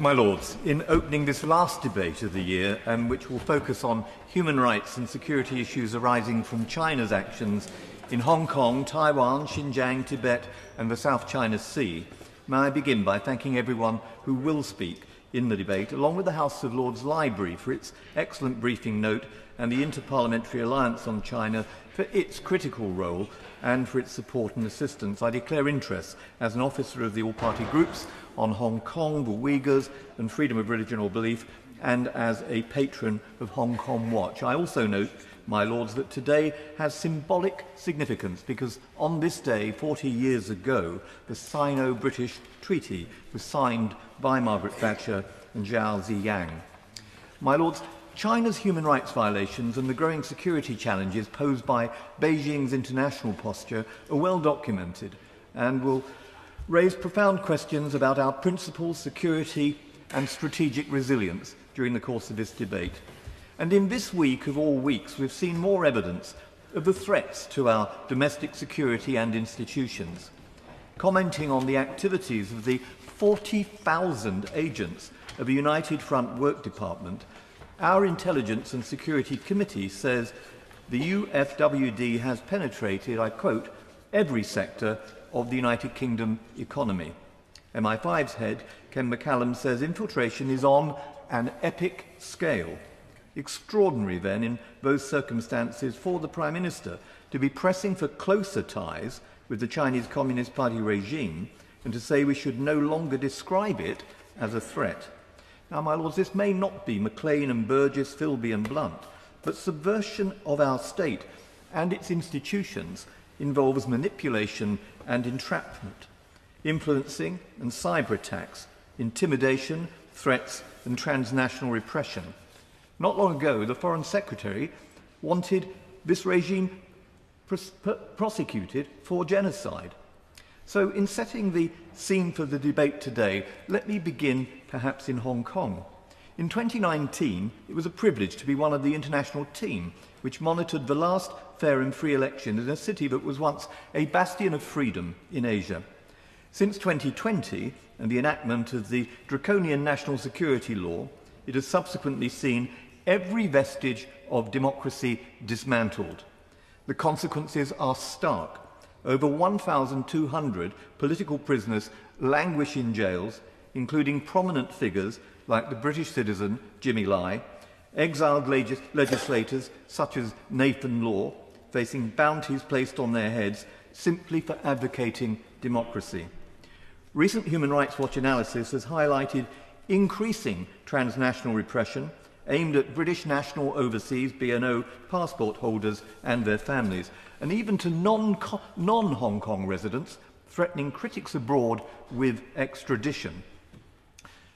My Lords, in opening this last debate of the year, which will focus on human rights and security issues arising from China's actions in Hong Kong, Taiwan, Xinjiang, Tibet and the South China Sea, may I begin by thanking everyone who will speak in the debate, along with the House of Lords Library for its excellent briefing note and the Inter-Parliamentary Alliance on China for its critical role and for its support and assistance. I declare interest as an officer of the all-party groups on Hong Kong, the Uyghurs and freedom of religion or belief, and as a patron of Hong Kong Watch. I also note, my Lords, that today has symbolic significance because on this day, 40 years ago, the Sino-British Treaty was signed by Margaret Thatcher and Zhao Ziyang. My Lords, China's human rights violations and the growing security challenges posed by Beijing's international posture are well documented and will raise profound questions about our principles, security and strategic resilience during the course of this debate. And in this week of all weeks, we've seen more evidence of the threats to our domestic security and institutions. Commenting on the activities of the 40,000 agents of the United Front Work Department, our Intelligence and Security Committee says the UFWD has penetrated, I quote, every sector of the United Kingdom economy. MI5's head, Ken McCallum, says infiltration is on an epic scale. Extraordinary, then, in those circumstances for the Prime Minister to be pressing for closer ties with the Chinese Communist Party regime and to say we should no longer describe it as a threat. Now, my Lords, this may not be Maclean and Burgess, Philby and Blunt, but subversion of our state and its institutions involves manipulation and entrapment, influencing and cyber attacks, intimidation, threats and transnational repression. Not long ago, the Foreign Secretary wanted this regime prosecuted for genocide. So in setting the scene for the debate today, let me begin perhaps in Hong Kong. In 2019, it was a privilege to be one of the international team which monitored the last fair and free election in a city that was once a bastion of freedom in Asia. Since 2020 and the enactment of the draconian national security law, it has subsequently seen every vestige of democracy dismantled. The consequences are stark. Over 1,200 political prisoners languish in jails, including prominent figures like the British citizen Jimmy Lai, exiled legislators such as Nathan Law, facing bounties placed on their heads simply for advocating democracy. Recent Human Rights Watch analysis has highlighted increasing transnational repression aimed at British national overseas BNO passport holders and their families, and even to non-Hong Kong residents, threatening critics abroad with extradition.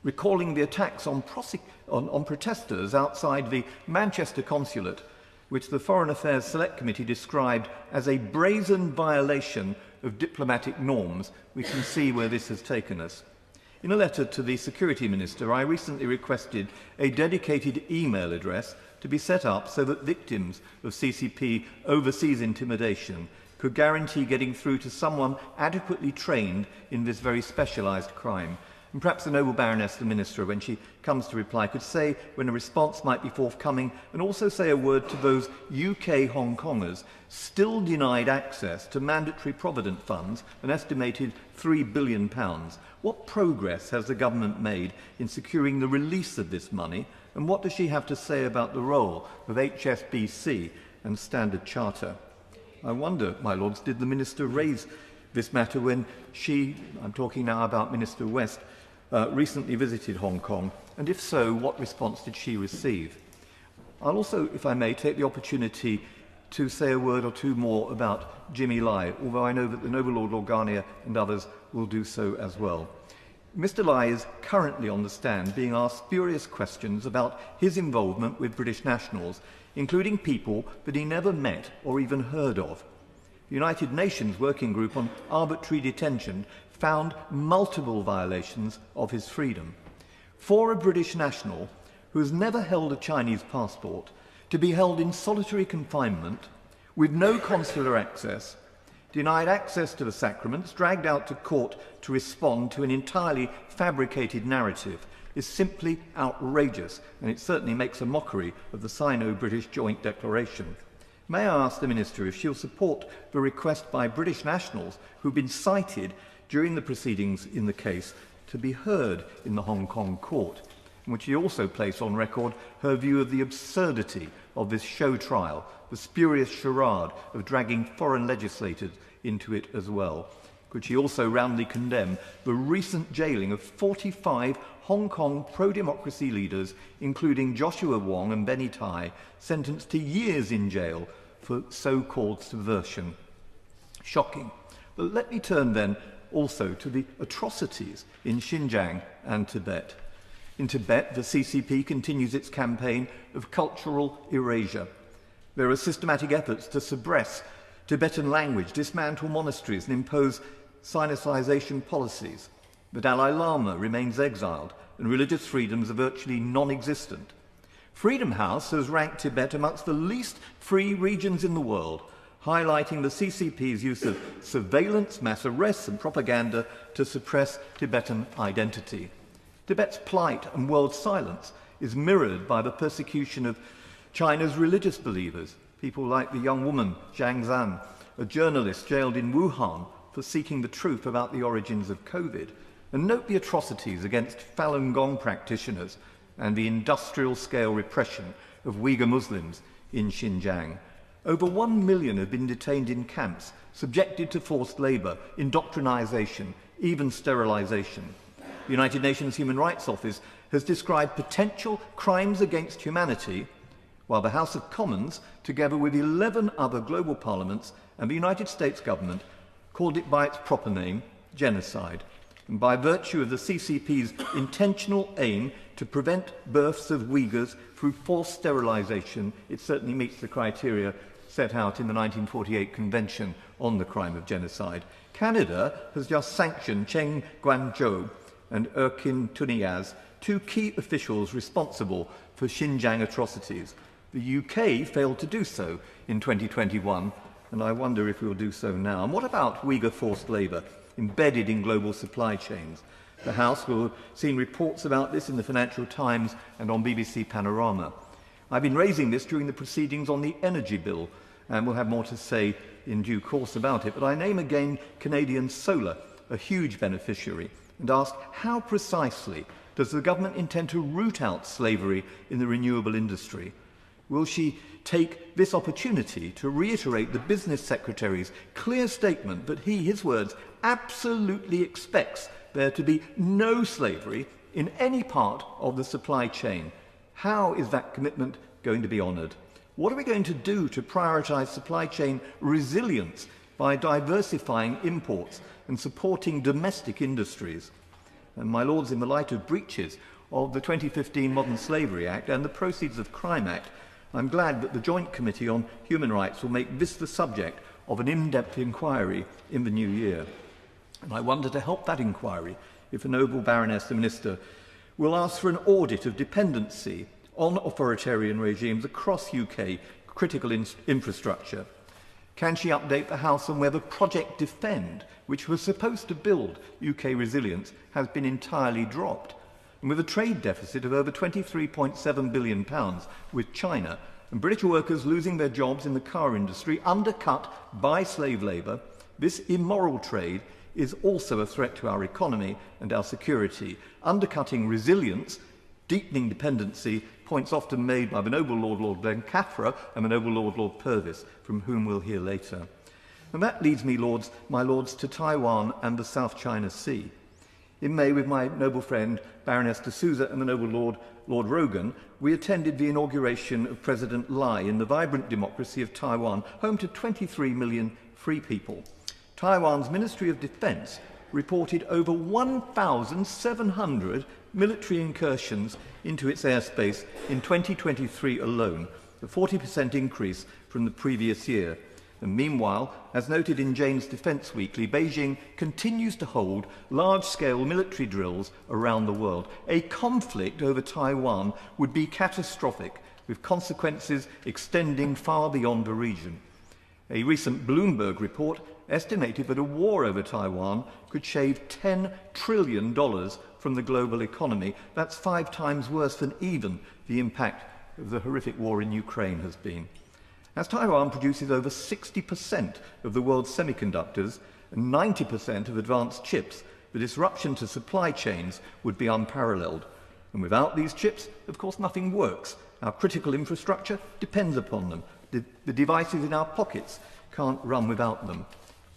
Recalling the attacks on protesters outside the Manchester consulate, which the Foreign Affairs Select Committee described as a brazen violation of diplomatic norms, we can see where this has taken us. In a letter to the Security Minister, I recently requested a dedicated email address to be set up so that victims of CCP overseas intimidation could guarantee getting through to someone adequately trained in this very specialised crime. And perhaps the noble Baroness, the Minister, when she comes to reply, could say when a response might be forthcoming and also say a word to those UK Hong Kongers still denied access to mandatory provident funds, an estimated £3 billion. What progress has the government made in securing the release of this money, and what does she have to say about the role of HSBC and Standard Charter? I wonder, my Lords, did the Minister raise this matter when she, I'm talking now about Minister West, recently visited Hong Kong, and if so, what response did she receive? I'll also, if I may, take the opportunity to say a word or two more about Jimmy Lai, although I know that the noble Lord Garnier and others will do so as well. Mr. Lai is currently on the stand being asked spurious questions about his involvement with British nationals, including people that he never met or even heard of. The United Nations Working Group on Arbitrary Detention found multiple violations of his freedom. For a British national who has never held a Chinese passport to be held in solitary confinement with no consular access denied access to the sacraments, dragged out to court to respond to an entirely fabricated narrative, is simply outrageous, and it certainly makes a mockery of the Sino-British Joint Declaration. May I ask the Minister if she'll support the request by British nationals who've been cited during the proceedings in the case to be heard in the Hong Kong court, in which she also placed on record her view of the absurdity of this show trial, the spurious charade of dragging foreign legislators into it as well. Could she also roundly condemn the recent jailing of 45 Hong Kong pro-democracy leaders, including Joshua Wong and Benny Tai, sentenced to years in jail for so-called subversion? Shocking. But let me turn then also to the atrocities in Xinjiang and Tibet. In Tibet, the CCP continues its campaign of cultural erasure. There are systematic efforts to suppress Tibetan language, dismantle monasteries and impose Sinicization policies. The Dalai Lama remains exiled and religious freedoms are virtually non-existent. Freedom House has ranked Tibet amongst the least free regions in the world, highlighting the CCP's use of surveillance, mass arrests and propaganda to suppress Tibetan identity. Tibet's plight and world silence is mirrored by the persecution of China's religious believers, people like the young woman Zhang Zan, a journalist jailed in Wuhan for seeking the truth about the origins of COVID. And note the atrocities against Falun Gong practitioners and the industrial-scale repression of Uyghur Muslims in Xinjiang. Over 1 million have been detained in camps, subjected to forced labour, indoctrinization, even sterilisation. The United Nations Human Rights Office has described potential crimes against humanity, while the House of Commons, together with 11 other global parliaments and the United States government, called it by its proper name, genocide. And by virtue of the CCP's intentional aim to prevent births of Uyghurs through forced sterilisation, it certainly meets the criteria set out in the 1948 Convention on the Crime of Genocide. Canada has just sanctioned Cheng Guangzhou and Erkin Tuniaz, two key officials responsible for Xinjiang atrocities. The UK failed to do so in 2021, and I wonder if we'll do so now. And what about Uyghur forced labour embedded in global supply chains? The House will have seen reports about this in the Financial Times and on BBC Panorama. I've been raising this during the proceedings on the energy bill, and we'll have more to say in due course about it. But I name again Canadian Solar, a huge beneficiary, and ask how precisely does the government intend to root out slavery in the renewable industry? Will she take this opportunity to reiterate the business secretary's clear statement that he, his words, absolutely expects there to be no slavery in any part of the supply chain? How is that commitment going to be honoured? What are we going to do to prioritise supply chain resilience by diversifying imports and supporting domestic industries? And my lords, in the light of breaches of the 2015 Modern Slavery Act and the Proceeds of Crime Act, I'm glad that the Joint Committee on Human Rights will make this the subject of an in-depth inquiry in the new year. And I wonder, to help that inquiry, if a noble Baroness, the Minister, will ask for an audit of dependency on authoritarian regimes across UK critical infrastructure. Can she update the House on whether Project Defend, which was supposed to build UK resilience, has been entirely dropped? And with a trade deficit of over £23.7 billion with China, and British workers losing their jobs in the car industry undercut by slave labour, this immoral trade is also a threat to our economy and our security, undercutting resilience, deepening dependency, points often made by the noble Lord Blencathra and the noble Lord Purvis, from whom we'll hear later. And that leads me, my lords, to Taiwan and the South China Sea. In May, with my noble friend Baroness de Souza and the noble Lord Rogan, we attended the inauguration of President Lai in the vibrant democracy of Taiwan, home to 23 million free people. Taiwan's Ministry of Defence reported over 1,700 military incursions into its airspace in 2023 alone, a 40% increase from the previous year. And meanwhile, as noted in Jane's Defence Weekly, Beijing continues to hold large-scale military drills around the world. A conflict over Taiwan would be catastrophic, with consequences extending far beyond the region. A recent Bloomberg report estimated that a war over Taiwan could shave $10 trillion from the global economy. That's 5 times worse than even the impact of the horrific war in Ukraine has been. As Taiwan produces over 60% of the world's semiconductors and 90% of advanced chips, the disruption to supply chains would be unparalleled. And without these chips, of course, nothing works. Our critical infrastructure depends upon them. The devices in our pockets can't run without them.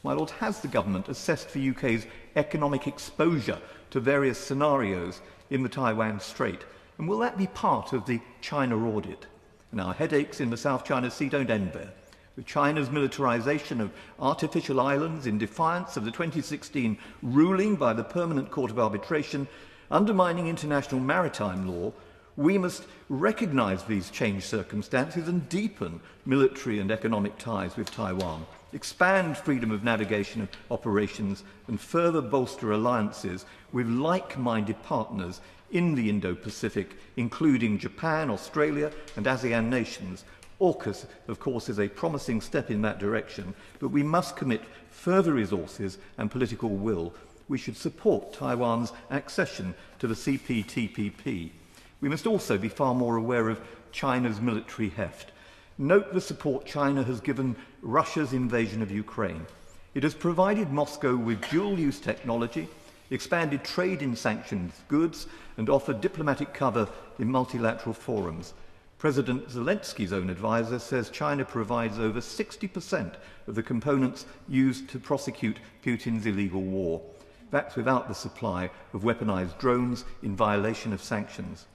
My Lord, has the government assessed the UK's economic exposure to various scenarios in the Taiwan Strait? And will that be part of the China audit? And our headaches in the South China Sea don't end there. With China's militarization of artificial islands in defiance of the 2016 ruling by the Permanent Court of Arbitration, undermining international maritime law, we must recognize these changed circumstances and deepen military and economic ties with Taiwan, expand freedom of navigation and operations, and further bolster alliances with like-minded partners in the Indo-Pacific, including Japan, Australia, and ASEAN nations. AUKUS, of course, is a promising step in that direction, but we must commit further resources and political will. We should support Taiwan's accession to the CPTPP. We must also be far more aware of China's military heft. Note the support China has given Russia's invasion of Ukraine. It has provided Moscow with dual-use technology, expanded trade in sanctioned goods, and offered diplomatic cover in multilateral forums. President Zelensky's own advisor says China provides over 60% of the components used to prosecute Putin's illegal war. That's without the supply of weaponized drones in violation of sanctions.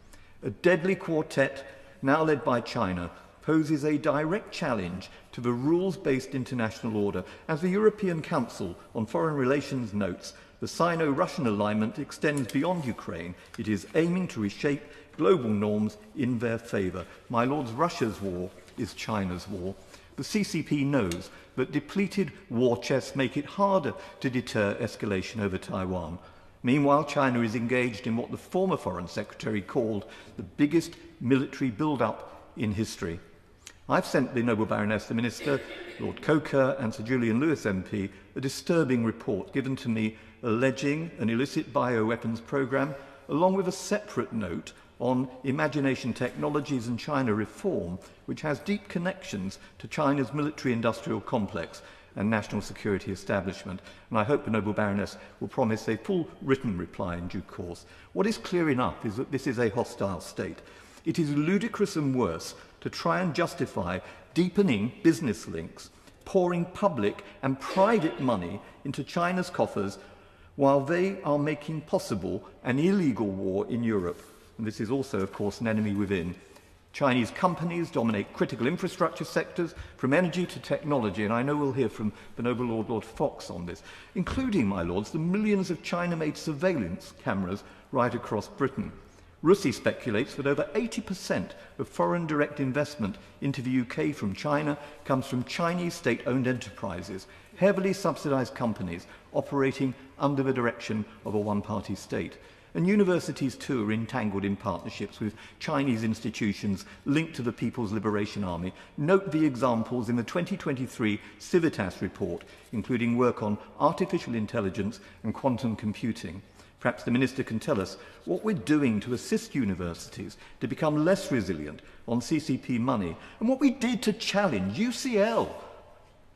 A deadly quartet, now led by China, poses a direct challenge to the rules-based international order. As the European Council on Foreign Relations notes, the Sino-Russian alignment extends beyond Ukraine. It is aiming to reshape global norms in their favour. My Lords, Russia's war is China's war. The CCP knows that depleted war chests make it harder to deter escalation over Taiwan. Meanwhile, China is engaged in what the former Foreign Secretary called the biggest military build-up in history. I've sent the Noble Baroness, the Minister, Lord Coker and Sir Julian Lewis MP a disturbing report given to me alleging an illicit bioweapons programme, along with a separate note on imagination technologies and China reform, which has deep connections to China's military-industrial complex and national security establishment. And I hope the Noble Baroness will promise a full written reply in due course. What is clear enough is that this is a hostile state. It is ludicrous and worse to try and justify deepening business links, pouring public and private money into China's coffers while they are making possible an illegal war in Europe. And this is also, of course, an enemy within. Chinese companies dominate critical infrastructure sectors, from energy to technology, and I know we'll hear from the Noble Lord Fox on this, including, my lords, the millions of China-made surveillance cameras right across Britain. Russi speculates that over 80% of foreign direct investment into the UK from China comes from Chinese state-owned enterprises, heavily subsidised companies operating under the direction of a one-party state. And universities too are entangled in partnerships with Chinese institutions linked to the People's Liberation Army. Note the examples in the 2023 Civitas report, including work on artificial intelligence and quantum computing. Perhaps the Minister can tell us what we're doing to assist universities to become less resilient on CCP money, and what we did to challenge UCL,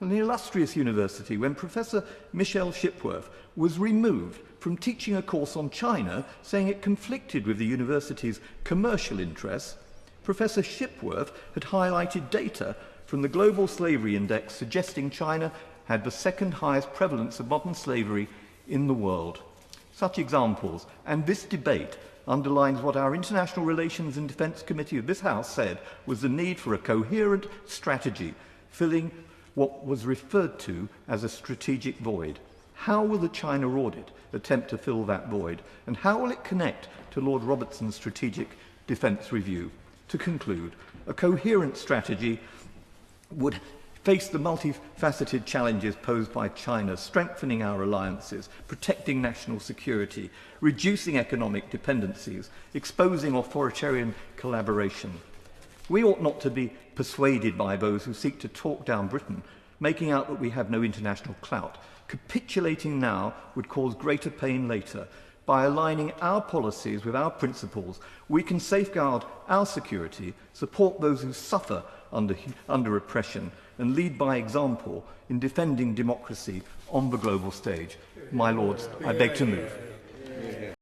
an illustrious university, when Professor Michelle Shipworth was removed from teaching a course on China, saying it conflicted with the university's commercial interests. Professor Shipworth had highlighted data from the Global Slavery Index suggesting China had the second highest prevalence of modern slavery in the world. Such examples, and this debate, underlines what our International Relations and Defence Committee of this House said was the need for a coherent strategy, filling what was referred to as a strategic void. How will the China audit attempt to fill that void? And how will it connect to Lord Robertson's strategic defence review? To conclude, a coherent strategy would face the multifaceted challenges posed by China, strengthening our alliances, protecting national security, reducing economic dependencies, exposing authoritarian collaboration. We ought not to be persuaded by those who seek to talk down Britain making out that we have no international clout. Capitulating now would cause greater pain later. By aligning our policies with our principles, we can safeguard our security, support those who suffer under oppression, and lead by example in defending democracy on the global stage. My Lords, I beg to move.